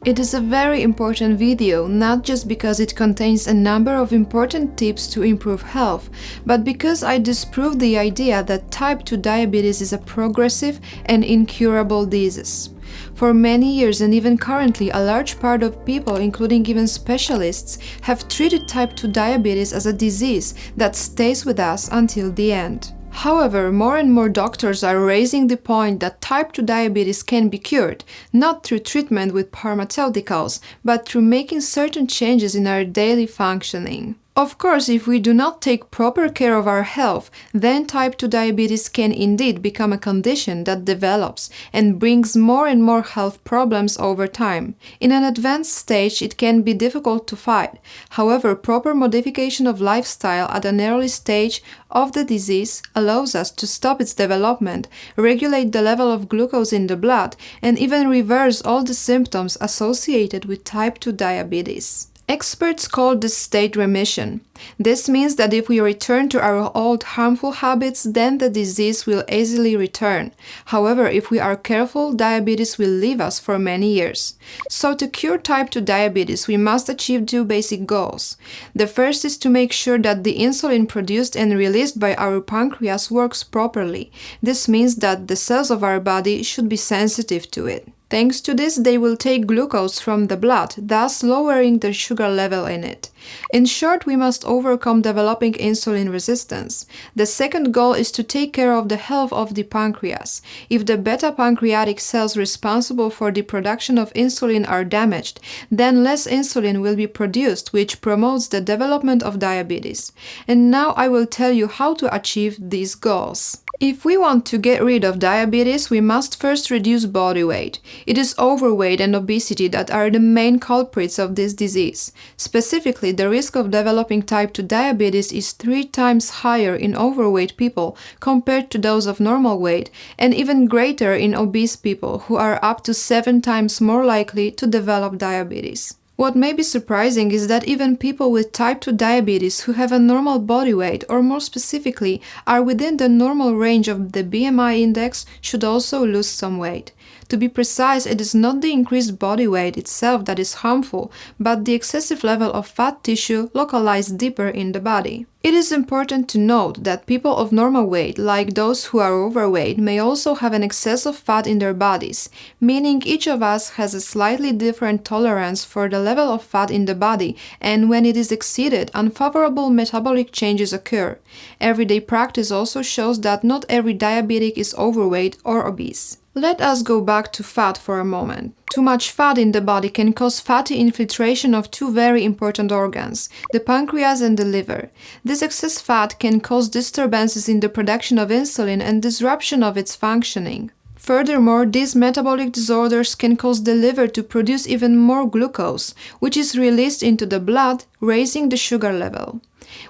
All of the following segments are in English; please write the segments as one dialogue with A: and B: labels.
A: It is a very important video, not just because it contains a number of important tips to improve health, but because I disprove the idea that type 2 diabetes is a progressive and incurable disease. For many years and even currently, a large part of people, including even specialists, have treated type 2 diabetes as a disease that stays with us until the end. However, more and more doctors are raising the point that type 2 diabetes can be cured, not through treatment with pharmaceuticals, but through making certain changes in our daily functioning. Of course, if we do not take proper care of our health, then type 2 diabetes can indeed become a condition that develops and brings more and more health problems over time. In an advanced stage, it can be difficult to fight. However, proper modification of lifestyle at an early stage of the disease allows us to stop its development, regulate the level of glucose in the blood, and even reverse all the symptoms associated with type 2 diabetes. Experts call this state remission. This means that if we return to our old harmful habits, then the disease will easily return. However, if we are careful, diabetes will leave us for many years. So to cure type 2 diabetes, we must achieve two basic goals. The first is to make sure that the insulin produced and released by our pancreas works properly. This means that the cells of our body should be sensitive to it. Thanks to this, they will take glucose from the blood, thus lowering the sugar level in it. In short, we must overcome developing insulin resistance. The second goal is to take care of the health of the pancreas. If the beta-pancreatic cells responsible for the production of insulin are damaged, then less insulin will be produced, which promotes the development of diabetes. And now I will tell you how to achieve these goals. If we want to get rid of diabetes, we must first reduce body weight. It is overweight and obesity that are the main culprits of this disease. Specifically, the risk of developing type 2 diabetes is 3 times higher in overweight people compared to those of normal weight, and even greater in obese people, who are up to 7 times more likely to develop diabetes. What may be surprising is that even people with type 2 diabetes who have a normal body weight, or more specifically, are within the normal range of the BMI index, should also lose some weight. To be precise, it is not the increased body weight itself that is harmful, but the excessive level of fat tissue localized deeper in the body. It is important to note that people of normal weight, like those who are overweight, may also have an excess of fat in their bodies, meaning each of us has a slightly different tolerance for the level of fat in the body, and when it is exceeded, unfavorable metabolic changes occur. Everyday practice also shows that not every diabetic is overweight or obese. Let us go back to fat for a moment. Too much fat in the body can cause fatty infiltration of two very important organs, the pancreas and the liver. This excess fat can cause disturbances in the production of insulin and disruption of its functioning. Furthermore, these metabolic disorders can cause the liver to produce even more glucose, which is released into the blood, raising the sugar level.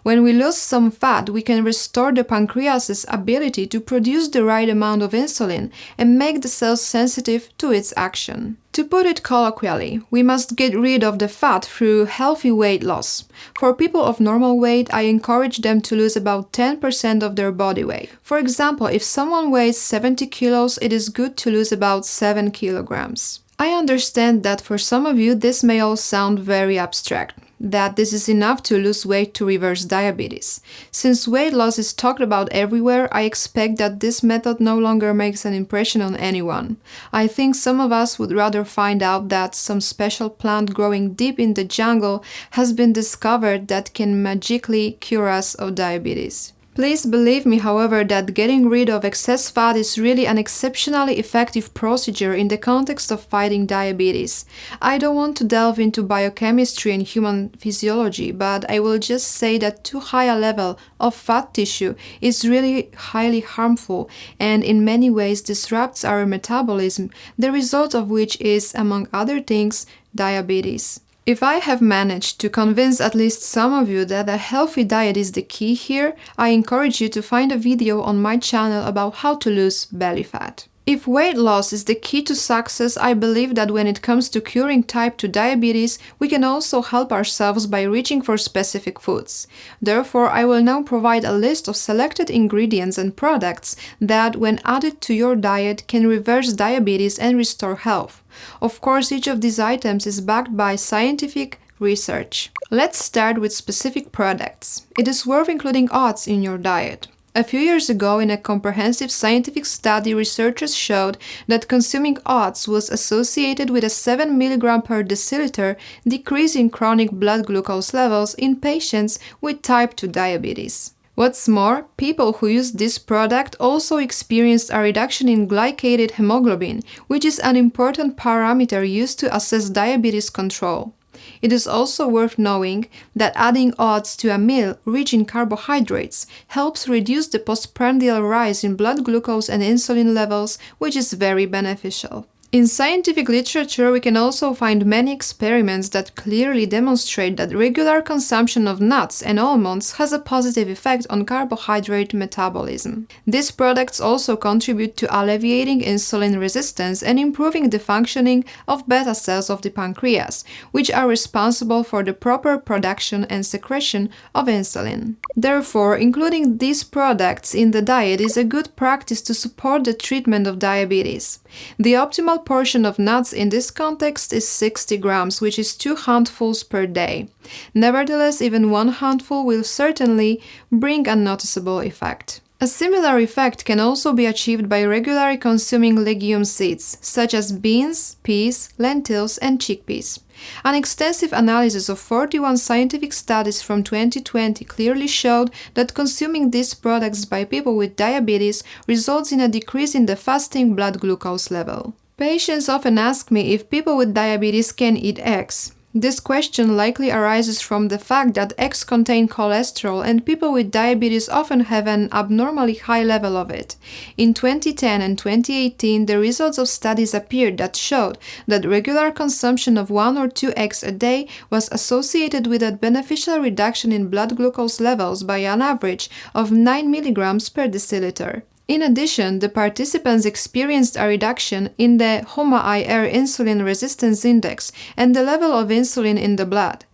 A: When we lose some fat, we can restore the pancreas's ability to produce the right amount of insulin and make the cells sensitive to its action. To put it colloquially, we must get rid of the fat through healthy weight loss. For people of normal weight, I encourage them to lose about 10% of their body weight. For example, if someone weighs 70 kilos, it is good to lose about 7 kilograms. I understand that for some of you this may all sound very abstract, that this is enough to lose weight to reverse diabetes. Since weight loss is talked about everywhere, I expect that this method no longer makes an impression on anyone. I think some of us would rather find out that some special plant growing deep in the jungle has been discovered that can magically cure us of diabetes. Please believe me, however, that getting rid of excess fat is really an exceptionally effective procedure in the context of fighting diabetes. I don't want to delve into biochemistry and human physiology, but I will just say that too high a level of fat tissue is really highly harmful and in many ways disrupts our metabolism, the result of which is, among other things, diabetes. If I have managed to convince at least some of you that a healthy diet is the key here, I encourage you to find a video on my channel about how to lose belly fat. If weight loss is the key to success, I believe that when it comes to curing type 2 diabetes, we can also help ourselves by reaching for specific foods. Therefore, I will now provide a list of selected ingredients and products that, when added to your diet, can reverse diabetes and restore health. Of course, each of these items is backed by scientific research. Let's start with specific products. It is worth including oats in your diet. A few years ago, in a comprehensive scientific study, researchers showed that consuming oats was associated with a 7 mg per deciliter decrease in chronic blood glucose levels in patients with type 2 diabetes. What's more, people who used this product also experienced a reduction in glycated hemoglobin, which is an important parameter used to assess diabetes control. It is also worth knowing that adding oats to a meal rich in carbohydrates helps reduce the postprandial rise in blood glucose and insulin levels, which is very beneficial. In scientific literature, we can also find many experiments that clearly demonstrate that regular consumption of nuts and almonds has a positive effect on carbohydrate metabolism. These products also contribute to alleviating insulin resistance and improving the functioning of beta cells of the pancreas, which are responsible for the proper production and secretion of insulin. Therefore, including these products in the diet is a good practice to support the treatment of diabetes. The optimal portion of nuts in this context is 60 grams, which is 2 handfuls per day. Nevertheless, even 1 handful will certainly bring a noticeable effect. A similar effect can also be achieved by regularly consuming legume seeds, such as beans, peas, lentils, and chickpeas. An extensive analysis of 41 scientific studies from 2020 clearly showed that consuming these products by people with diabetes results in a decrease in the fasting blood glucose level. Patients often ask me if people with diabetes can eat eggs. This question likely arises from the fact that eggs contain cholesterol and people with diabetes often have an abnormally high level of it. In 2010 and 2018, the results of studies appeared that showed that regular consumption of 1 or 2 eggs a day was associated with a beneficial reduction in blood glucose levels by an average of 9 mg per deciliter. In addition, the participants experienced a reduction in the HOMA-IR insulin resistance index and the level of insulin in the blood.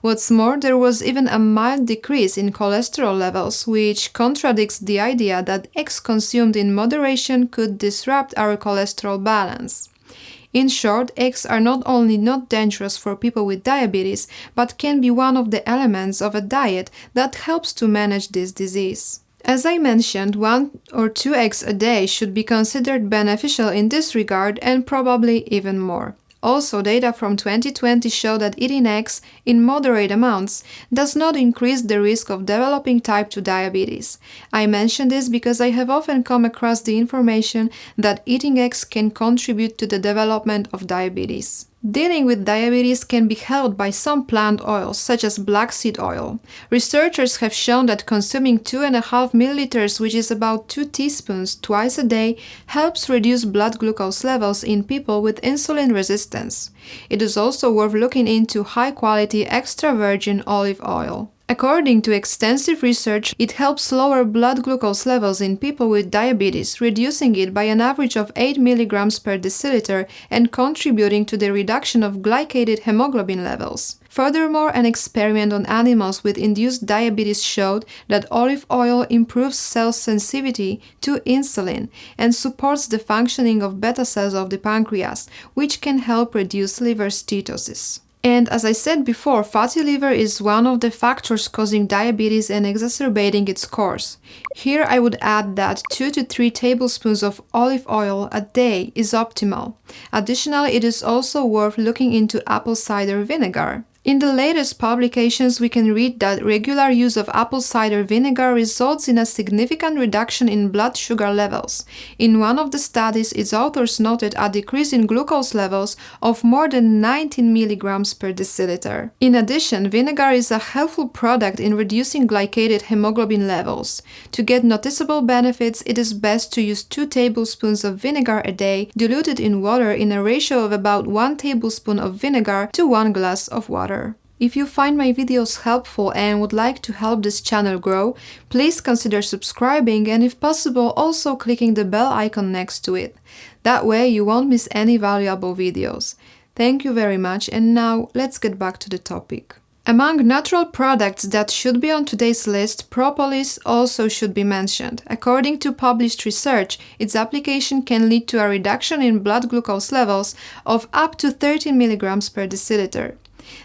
A: What's more, there was even a mild decrease in cholesterol levels, which contradicts the idea that eggs consumed in moderation could disrupt our cholesterol balance. In short, eggs are not only not dangerous for people with diabetes, but can be one of the elements of a diet that helps to manage this disease. As I mentioned, 1 or 2 eggs a day should be considered beneficial in this regard and probably even more. Also, data from 2020 show that eating eggs in moderate amounts does not increase the risk of developing type 2 diabetes. I mention this because I have often come across the information that eating eggs can contribute to the development of diabetes. Dealing with diabetes can be helped by some plant oils, such as black seed oil. Researchers have shown that consuming 2.5 milliliters, which is about 2 teaspoons, twice a day, helps reduce blood glucose levels in people with insulin resistance. It is also worth looking into high-quality extra virgin olive oil. According to extensive research, it helps lower blood glucose levels in people with diabetes, reducing it by an average of 8 mg per deciliter and contributing to the reduction of glycated hemoglobin levels. Furthermore, an experiment on animals with induced diabetes showed that olive oil improves cell sensitivity to insulin and supports the functioning of beta cells of the pancreas, which can help reduce liver steatosis. And as I said before, fatty liver is one of the factors causing diabetes and exacerbating its course. Here I would add that 2 to 3 tablespoons of olive oil a day is optimal. Additionally, it is also worth looking into apple cider vinegar. In the latest publications, we can read that regular use of apple cider vinegar results in a significant reduction in blood sugar levels. In one of the studies, its authors noted a decrease in glucose levels of more than 19 milligrams per deciliter. In addition, vinegar is a helpful product in reducing glycated hemoglobin levels. To get noticeable benefits, it is best to use 2 tablespoons of vinegar a day, diluted in water in a ratio of about 1 tablespoon of vinegar to 1 glass of water. If you find my videos helpful and would like to help this channel grow, please consider subscribing and if possible also clicking the bell icon next to it. That way you won't miss any valuable videos. Thank you very much, and now let's get back to the topic. Among natural products that should be on today's list, propolis also should be mentioned. According to published research, its application can lead to a reduction in blood glucose levels of up to 13 mg per deciliter.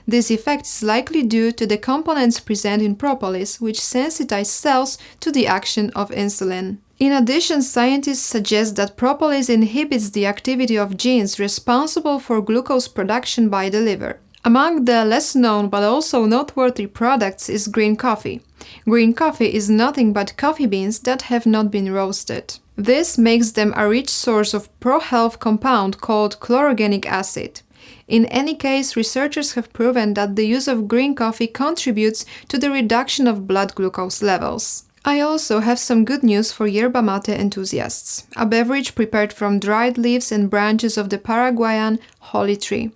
A: This effect is likely due to the components present in propolis, which sensitize cells to the action of insulin. In addition, scientists suggest that propolis inhibits the activity of genes responsible for glucose production by the liver. Among the less known but also noteworthy products is green coffee. Green coffee is nothing but coffee beans that have not been roasted. This makes them a rich source of pro-health compound called chlorogenic acid. In any case, researchers have proven that the use of green coffee contributes to the reduction of blood glucose levels. I also have some good news for yerba mate enthusiasts, a beverage prepared from dried leaves and branches of the Paraguayan holy tree.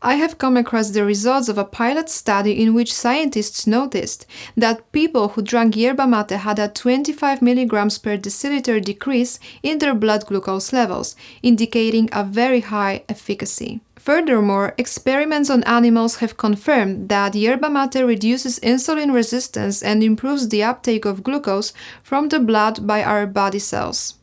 A: I have come across the results of a pilot study in which scientists noticed that people who drank yerba mate had a 25 mg per deciliter decrease in their blood glucose levels, indicating a very high efficacy. Furthermore, experiments on animals have confirmed that yerba mate reduces insulin resistance and improves the uptake of glucose from the blood by our body cells.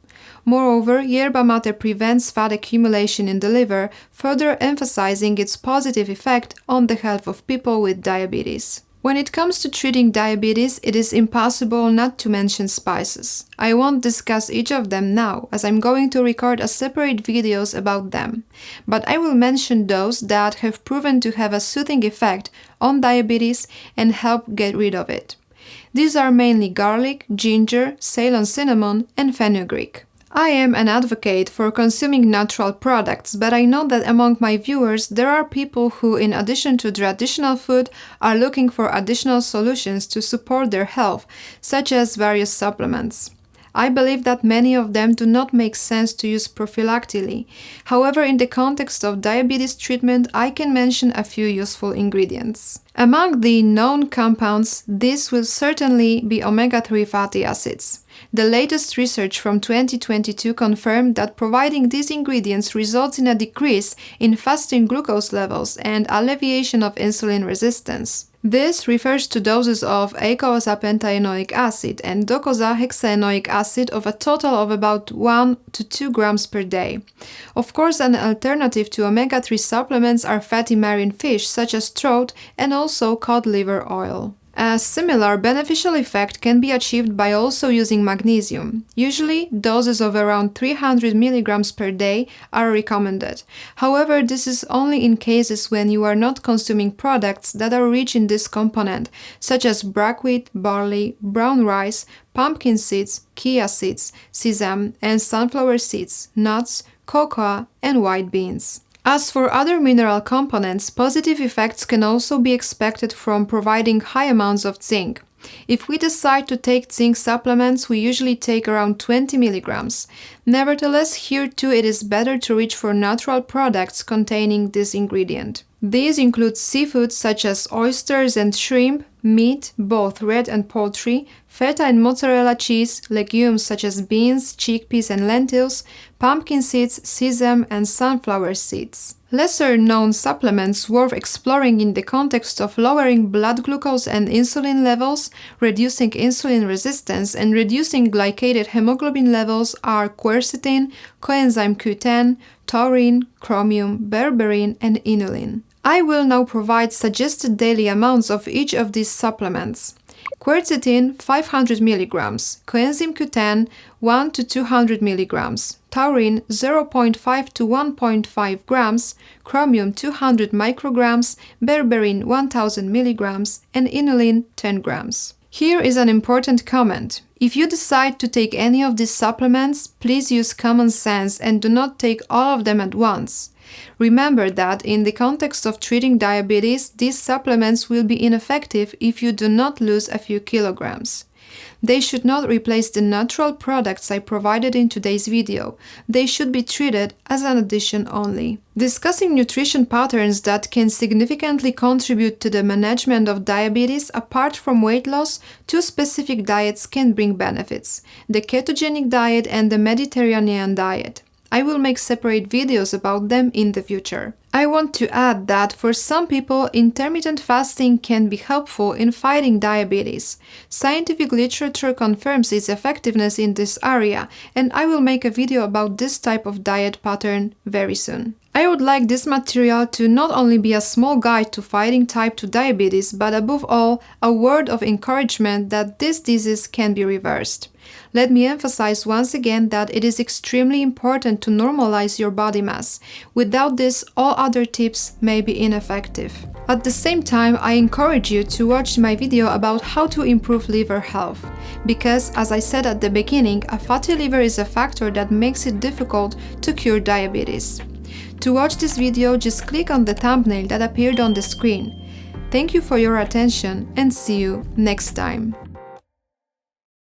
A: Moreover, yerba mate prevents fat accumulation in the liver, further emphasizing its positive effect on the health of people with diabetes. When it comes to treating diabetes, it is impossible not to mention spices. I won't discuss each of them now, as I'm going to record a separate videos about them, but I will mention those that have proven to have a soothing effect on diabetes and help get rid of it. These are mainly garlic, ginger, Ceylon cinnamon, and fenugreek. I am an advocate for consuming natural products, but I know that among my viewers there are people who, in addition to traditional food, are looking for additional solutions to support their health, such as various supplements. I believe that many of them do not make sense to use prophylactically. However, in the context of diabetes treatment, I can mention a few useful ingredients. Among the known compounds, this will certainly be omega-3 fatty acids. The latest research from 2022 confirmed that providing these ingredients results in a decrease in fasting glucose levels and alleviation of insulin resistance. This refers to doses of eicosapentaenoic acid and docosahexaenoic acid of a total of about 1 to 2 grams per day. Of course, an alternative to omega-3 supplements are fatty marine fish such as trout and also cod liver oil. A similar beneficial effect can be achieved by also using magnesium. Usually, doses of around 300 mg per day are recommended. However, this is only in cases when you are not consuming products that are rich in this component, such as buckwheat, barley, brown rice, pumpkin seeds, chia seeds, sesame and sunflower seeds, nuts, cocoa, and white beans. As for other mineral components, positive effects can also be expected from providing high amounts of zinc. If we decide to take zinc supplements, we usually take around 20 mg. Nevertheless, here too it is better to reach for natural products containing this ingredient. These include seafood such as oysters and shrimp, meat, both red and poultry, feta and mozzarella cheese, legumes such as beans, chickpeas and lentils, pumpkin seeds, sesame and sunflower seeds. Lesser known supplements worth exploring in the context of lowering blood glucose and insulin levels, reducing insulin resistance and reducing glycated hemoglobin levels are quercetin, coenzyme Q10, taurine, chromium, berberine and inulin. I will now provide suggested daily amounts of each of these supplements. Quercetin 500 mg, coenzyme Q10 1 to 200 mg, taurine 0.5 to 1.5 grams, chromium 200 micrograms, berberine 1000 mg, and inulin 10 grams. Here is an important comment. If you decide to take any of these supplements, please use common sense and do not take all of them at once. Remember that in the context of treating diabetes, these supplements will be ineffective if you do not lose a few kilograms. They should not replace the natural products I provided in today's video. They should be treated as an addition only. Discussing nutrition patterns that can significantly contribute to the management of diabetes apart from weight loss, two specific diets can bring benefits: the ketogenic diet and the Mediterranean diet. I will make separate videos about them in the future. I want to add that for some people, intermittent fasting can be helpful in fighting diabetes. Scientific literature confirms its effectiveness in this area, and I will make a video about this type of diet pattern very soon. I would like this material to not only be a small guide to fighting type 2 diabetes, but above all, a word of encouragement that this disease can be reversed. Let me emphasize once again that it is extremely important to normalize your body mass. Without this, all other tips may be ineffective. At the same time, I encourage you to watch my video about how to improve liver health, because, as I said at the beginning, a fatty liver is a factor that makes it difficult to cure diabetes. To watch this video, just click on the thumbnail that appeared on the screen. Thank you for your attention and see you next time.